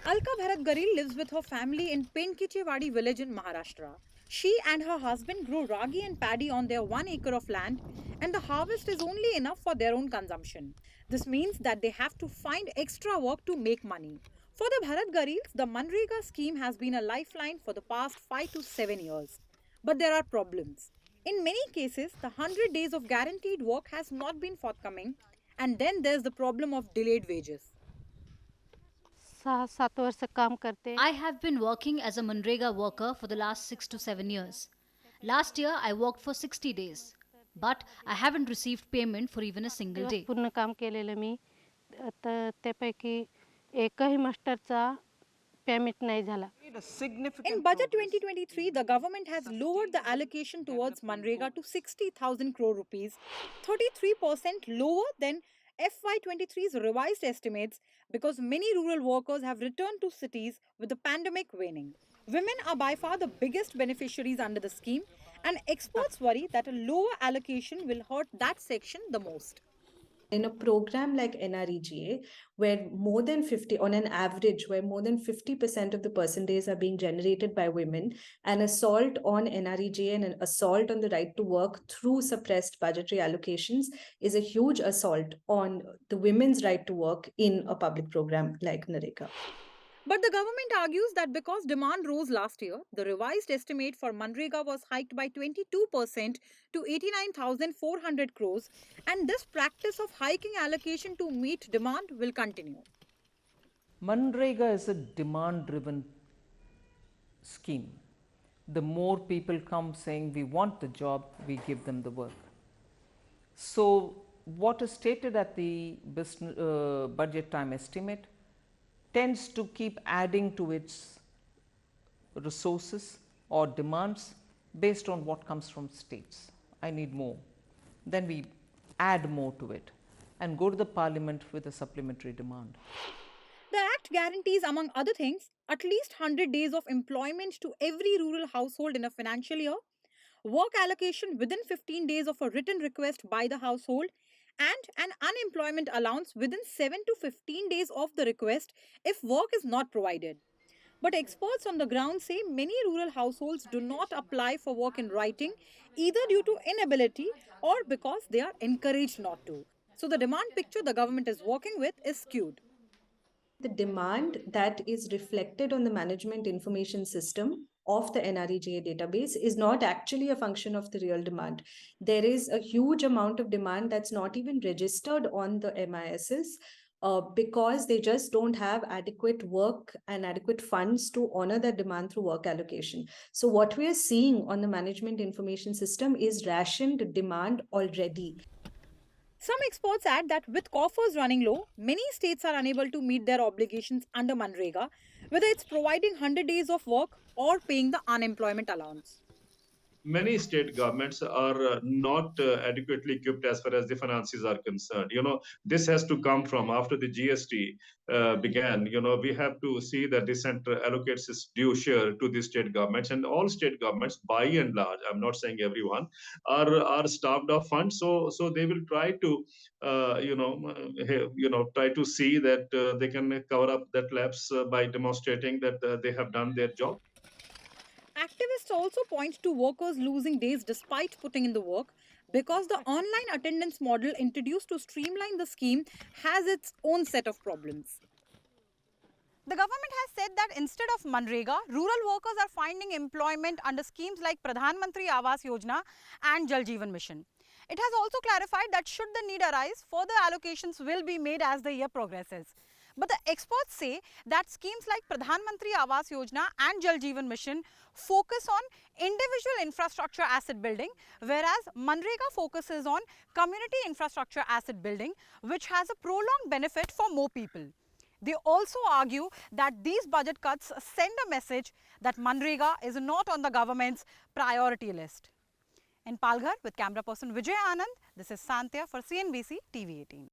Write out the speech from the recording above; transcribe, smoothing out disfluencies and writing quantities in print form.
Alka Bharatgari lives with her family in Penkichewadi village in Maharashtra. She and her husband grow ragi and paddy on their 1 acre of land, and the harvest is only enough for their own consumption. This means that they have to find extra work to make money. For the Bharatgaris, the Mnrega scheme has been a lifeline for the past 5 to 7 years. But there are problems. In many cases, the 100 days of guaranteed work has not been forthcoming, and then there's the problem of delayed wages. 6-7 वर्ष काम करते I have been working as a Mnrega worker for the last 6 to 7 years. Last year, I worked for 60 days, but I haven't received payment for even a single दिवस day. पूर्ण काम केलेलं मी तर त्यापैकी एकही मास्टरचा पेमेंट नाही झाला. In Budget 2023, the government has lowered the allocation towards Mnrega to 60,000 crore rupees, 33% lower than FY23's revised estimates because many rural workers have returned to cities with the pandemic waning. Women are by far the biggest beneficiaries under the scheme, and experts worry that a lower allocation will hurt that section the most. In a program like Nrega, where more than 50, on an average, where more than 50% of the percentages are being generated by women, an assault on Nrega and an assault on the right to work through suppressed budgetary allocations is a huge assault on the women's right to work in a public program like Nirmala. But the government argues that because demand rose last year, the revised estimate for Mnrega was hiked by 22% to 89,400 crores, and this practice of hiking allocation to meet demand will continue. Mnrega is a demand-driven scheme. The more people come saying we want the job, we give them the work. So what is stated at the budget time estimate tends to keep adding to its resources or demands based on what comes from states. I need more. Then we add more to it and go to the parliament with a supplementary demand. The Act guarantees, among other things, at least 100 days of employment to every rural household in a financial year, work allocation within 15 days of a written request by the household, and an unemployment allowance within 7 to 15 days of the request if work is not provided. But experts on the ground say many rural households do not apply for work in writing either due to inability or because they are encouraged not to. So the demand picture the government is working with is skewed. The demand that is reflected on the management information system of the Nrega database is not actually a function of the real demand. There is a huge amount of demand that's not even registered on the MISs because they just don't have adequate work and adequate funds to honor that demand through work allocation. So what we are seeing on the management information system is rationed demand already. Some experts add that with coffers running low, many states are unable to meet their obligations under Mnrega, whether it's providing 100 days of work or paying the unemployment allowance. Many state governments are not adequately equipped as far as the finances are concerned. This has to come from after the GST began. We have to see that the center allocates its due share to the state governments, and all state governments, by and large, I'm not saying everyone, are starved of funds. So they will try to, try to see that they can cover up that lapse by demonstrating that they have done their job. Activists also point to workers losing days despite putting in the work because the online attendance model introduced to streamline the scheme has its own set of problems. The government has said that instead of Mnrega, rural workers are finding employment under schemes like Pradhan Mantri Awas Yojana and Jal Jeevan Mission. It has also clarified that should the need arise, further allocations will be made as the year progresses. But the experts say that schemes like Pradhan Mantri Awas Yojana and Jal Jeevan Mission focus on individual infrastructure asset building, whereas Mnrega focuses on community infrastructure asset building, which has a prolonged benefit for more people. They also argue that these budget cuts send a message that Mnrega is not on the government's priority list. In Palghar, with camera person Vijay Anand, this is Santia for CNBC-TV18.